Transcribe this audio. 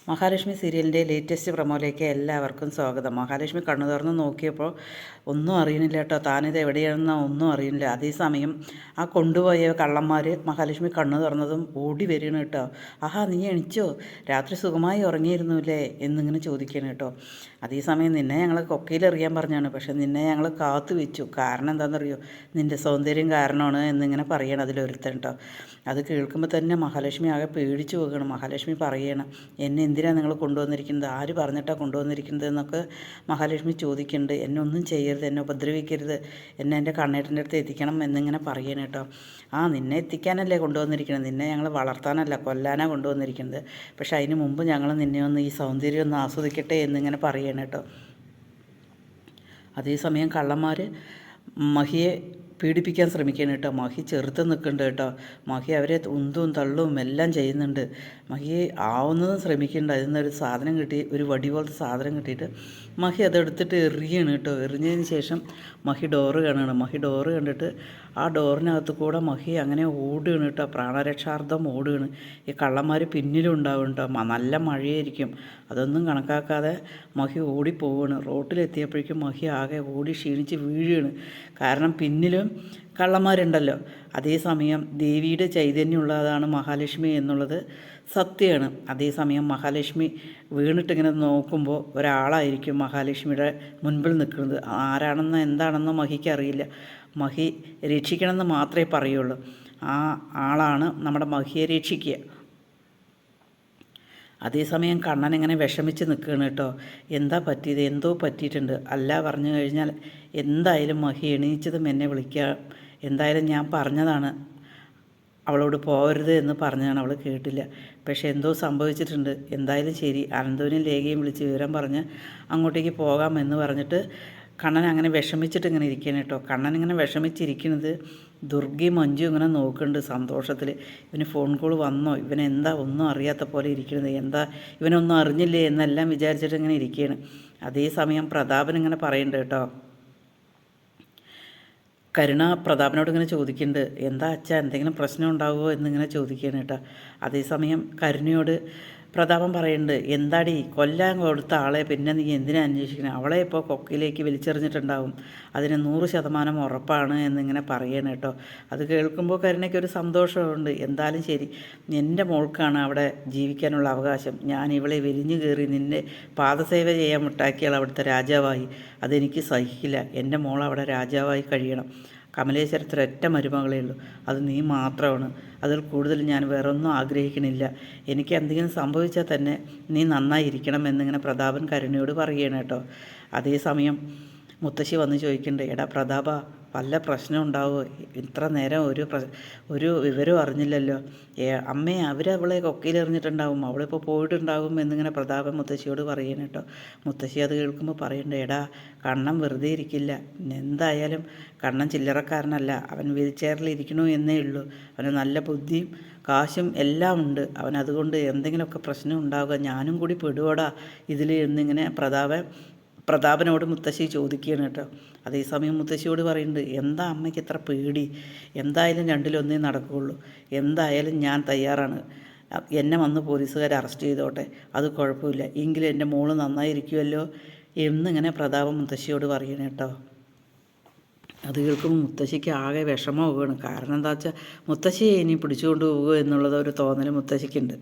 മഹാലക്ഷ്മി സീരിയലിൻ്റെ ലേറ്റസ്റ്റ് പ്രൊമോയിലേക്ക് എല്ലാവർക്കും സ്വാഗതം. മഹാലക്ഷ്മി കണ്ണു തുറന്ന് നോക്കിയപ്പോൾ ഒന്നും അറിയുന്നില്ല കേട്ടോ, താനിത് എവിടെയാണെന്നോ ഒന്നും അറിയുന്നില്ല. അതേസമയം ആ കൊണ്ടുപോയ കള്ളന്മാർ മഹാലക്ഷ്മി കണ്ണു തുറന്നതും ഓടി വരികയാണ് കേട്ടോ. ആഹാ, നീ എണിച്ചോ, രാത്രി സുഖമായി ഉറങ്ങിയിരുന്നുല്ലേ എന്നിങ്ങനെ ചോദിക്കുകയാണ് കേട്ടോ. അതേസമയം നിന്നെ ഞങ്ങൾ കൊക്കയിലെറിയാൻ പറഞ്ഞാണ്, പക്ഷെ നിന്നെ ഞങ്ങൾ കാത്തു വെച്ചു. കാരണം എന്താണെന്നറിയോ, നിൻ്റെ സൗന്ദര്യം കാരണമാണ് എന്നിങ്ങനെ പറയണം അതിലൊരുത്തൻ കേട്ടോ. അത് കേൾക്കുമ്പോൾ തന്നെ മഹാലക്ഷ്മി ആകെ പേടിച്ചു പോകുകയാണ്. മഹാലക്ഷ്മി പറയണം, എന്നെ എന്തിനാണ് നിങ്ങൾ കൊണ്ടുവന്നിരിക്കുന്നത്, ആര് പറഞ്ഞിട്ടാണ് കൊണ്ടുവന്നിരിക്കുന്നത് എന്നൊക്കെ മഹാലക്ഷ്മി ചോദിക്കുന്നുണ്ട്. എന്നെ ഒന്നും ചെയ്യരുത്, എന്നെ ഉപദ്രവിക്കരുത്, എന്നെ എൻ്റെ കണ്ണേട്ടൻ്റെ അടുത്ത് എത്തിക്കണം എന്നിങ്ങനെ പറയണം കേട്ടോ. നിന്നെ എത്തിക്കാനല്ലേ കൊണ്ടുവന്നിരിക്കുന്നത്, നിന്നെ ഞങ്ങൾ വളർത്താനല്ല കൊല്ലാനാണ് കൊണ്ടുവന്നിരിക്കുന്നത്. പക്ഷെ അതിന് മുമ്പ് ഞങ്ങൾ നിന്നെ ഒന്ന് ഈ സൗന്ദര്യം ഒന്ന് ആസ്വദിക്കട്ടെ എന്നിങ്ങനെ പറയണം കേട്ടോ. അതേസമയം കള്ളന്മാർ മഹിയെ പീഡിപ്പിക്കാൻ ശ്രമിക്കുകയാണ് കേട്ടോ. മഹി ചെറുത്ത് നിൽക്കുന്നുണ്ട് കേട്ടോ. മഹി അവരെ ഉന്തും തള്ളും എല്ലാം ചെയ്യുന്നുണ്ട്. മഹി ആവുന്നതും ശ്രമിക്കുന്നുണ്ട്. അതിൽ നിന്നൊരു സാധനം കിട്ടി, ഒരു വടി പോലത്തെ സാധനം കിട്ടിയിട്ട് മഹി അതെടുത്തിട്ട് എറിയാണ് കേട്ടോ. എറിഞ്ഞതിന് ശേഷം മഹി ഡോറ് കാണുകയാണ്. മഹി ഡോറ് കണ്ടിട്ട് ആ ഡോറിനകത്ത് കൂടെ മഹി അങ്ങനെ ഓടുകയാണ് കേട്ടോ. പ്രാണരക്ഷാർത്ഥം ഓടുകയാണ്. ഈ കള്ളന്മാർ പിന്നിലും ഉണ്ടാവും കേട്ടോ. നല്ല മഴയായിരിക്കും, അതൊന്നും കണക്കാക്കാതെ മഹി ഓടിപ്പോവുകയാണ്. റോട്ടിലെത്തിയപ്പോഴേക്കും മഹി ആകെ ഓടി ക്ഷീണിച്ച് വീഴുകയാണ്. കാരണം പിന്നിലും കള്ളന്മാരുണ്ടല്ലോ. അതേസമയം ദേവിയുടെ ചൈതന്യമുള്ളതാണ് മഹാലക്ഷ്മി എന്നുള്ളത് സത്യമാണ്. അതേസമയം മഹാലക്ഷ്മി വീണിട്ടിങ്ങനെ നോക്കുമ്പോൾ ഒരാളായിരിക്കും മഹാലക്ഷ്മിയുടെ മുൻപിൽ നിൽക്കുന്നത്. ആരാണെന്നോ എന്താണെന്നോ മഹിക്ക് അറിയില്ല. മഹി രക്ഷിക്കണമെന്ന് മാത്രമേ പറയുള്ളൂ. ആ ആളാണ് നമ്മുടെ മഹിയെ രക്ഷിക്കുക. അതേസമയം കണ്ണൻ ഇങ്ങനെ വിഷമിച്ച് നിൽക്കുകയാണ് കേട്ടോ. എന്താ പറ്റിയത്, എന്തോ പറ്റിയിട്ടുണ്ട്. അല്ല പറഞ്ഞു കഴിഞ്ഞാൽ എന്തായാലും മഹി എണീച്ചതും എന്നെ വിളിക്കാം, എന്തായാലും ഞാൻ പറഞ്ഞതാണ് അവളോട് പോകരുത് എന്ന് പറഞ്ഞതാണ്, അവൾ കേട്ടില്ല. പക്ഷേ എന്തോ സംഭവിച്ചിട്ടുണ്ട്. എന്തായാലും ശരി, അനന്തവിനെയും ലേഖയും വിളിച്ച് വിവരം പറഞ്ഞ് അങ്ങോട്ടേക്ക് പോകാമെന്ന് പറഞ്ഞിട്ട് കണ്ണൻ അങ്ങനെ വിഷമിച്ചിട്ട് ഇങ്ങനെ ഇരിക്കുകയാണ് കേട്ടോ. കണ്ണൻ ഇങ്ങനെ വിഷമിച്ചിരിക്കുന്നത് ദുർഗയും മഞ്ജു ഇങ്ങനെ നോക്കുന്നുണ്ട് സന്തോഷത്തിൽ. ഇവന് ഫോൺ കോൾ വന്നോ, ഇവനെന്താ ഒന്നും അറിയാത്ത പോലെ ഇരിക്കുന്നത്, എന്താ ഇവനൊന്നും അറിഞ്ഞില്ലേ എന്നെല്ലാം വിചാരിച്ചിട്ട് ഇങ്ങനെ ഇരിക്കുകയാണ്. അതേസമയം പ്രതാപൻ ഇങ്ങനെ പറയുന്നുണ്ട് കേട്ടോ. കരുണ പ്രതാപനോട് ഇങ്ങനെ ചോദിക്കുന്നുണ്ട്, എന്താ അച്ഛാ എന്തെങ്കിലും പ്രശ്നം ഉണ്ടാവുമോ എന്നിങ്ങനെ ചോദിക്കുകയാണ് കേട്ടോ. അതേസമയം കരുണയോട് പ്രതാപൻ പറയുന്നുണ്ട്, എന്താടി കൊല്ലാൻ കൊടുത്ത ആളെ പിന്നെ നീ എന്തിനാ അന്വേഷിക്കണം, അവളെ ഇപ്പോൾ കൊക്കയിലേക്ക് വലിച്ചെറിഞ്ഞിട്ടുണ്ടാവും, അതിന് 100% ഉറപ്പാണ് എന്നിങ്ങനെ പറയണം കേട്ടോ. അത് കേൾക്കുമ്പോൾ കരുണയ്ക്കൊരു സന്തോഷമുണ്ട്. എന്തായാലും ശരി, എൻ്റെ മോൾക്കാണ് അവിടെ ജീവിക്കാനുള്ള അവകാശം. ഞാൻ ഇവളെ വലിഞ്ഞു കയറി നിന്നെ പാദസേവ ചെയ്യാൻ മുട്ടാക്കിയാൽ അവിടുത്തെ രാജാവായി, അതെനിക്ക് സഹിക്കില്ല. എൻ്റെ മോൾ അവിടെ രാജാവായി കഴിയണം. കമലേശ്വരത്തിൽ ഒറ്റ മരുമകളേ ഉള്ളൂ, അത് നീ മാത്രമാണ്. അതിൽ കൂടുതൽ ഞാൻ വേറൊന്നും ആഗ്രഹിക്കണില്ല. എനിക്ക് എന്തെങ്കിലും സംഭവിച്ചാൽ തന്നെ നീ നന്നായിരിക്കണം എന്നിങ്ങനെ പ്രതാപൻ കരുണയോട് പറയുകയാണ് കേട്ടോ. അതേസമയം മുത്തശ്ശി വന്ന് ചോദിക്കുന്നുണ്ട്, എടാ പ്രതാപ വല്ല പ്രശ്നം ഉണ്ടാവുമോ, ഇത്ര നേരം ഒരു വിവരവും അറിഞ്ഞില്ലല്ലോ. അമ്മേ അവളെ കൊക്കയിലെറിഞ്ഞിട്ടുണ്ടാവും, അവളിപ്പോൾ പോയിട്ടുണ്ടാകും എന്നിങ്ങനെ പ്രതാപൻ മുത്തശ്ശിയോട് പറയുന്നു കേട്ടോ. മുത്തശ്ശി അത് കേൾക്കുമ്പോൾ പറയുന്നുണ്ട്, എടാ കണ്ണൻ വെറുതെ ഇരിക്കില്ല, എന്തായാലും കണ്ണൻ ചില്ലറക്കാരനല്ല, അവൻ വീൽ ചെയറിൽ ഇരിക്കണു എന്നേ ഉള്ളൂ, അവന് നല്ല ബുദ്ധിയും കാശും എല്ലാം ഉണ്ട്, അവൻ അതുകൊണ്ട് എന്തെങ്കിലുമൊക്കെ പ്രശ്നം ഉണ്ടാവുക, ഞാനും കൂടി പെടുവോടാ ഇതിൽ എന്നിങ്ങനെ പ്രതാപനോട് മുത്തശ്ശി ചോദിക്കുകയാണ് കേട്ടോ. അതേസമയം മുത്തശ്ശിയോട് പറയുന്നുണ്ട്, എന്താ അമ്മയ്ക്ക് ഇത്ര പേടി, എന്തായാലും രണ്ടിലൊന്നേ നടക്കുകയുള്ളൂ, എന്തായാലും ഞാൻ തയ്യാറാണ്, എന്നെ വന്ന് പോലീസുകാർ അറസ്റ്റ് ചെയ്തോട്ടെ, അത് കുഴപ്പമില്ല, എങ്കിലും എൻ്റെ മോള് നന്നായിരിക്കുമല്ലോ എന്നിങ്ങനെ പ്രതാപൻ മുത്തശ്ശിയോട് പറയണം കേട്ടോ. അത് കേൾക്കുമ്പോൾ മുത്തശ്ശിക്ക് ആകെ വിഷമമാവുകയാണ്. കാരണം എന്താ വെച്ചാൽ മുത്തശ്ശിയെ ഇനി പിടിച്ചുകൊണ്ട് പോകുക എന്നുള്ളത് ഒരു തോന്നൽ മുത്തശ്ശിക്കുണ്ട്.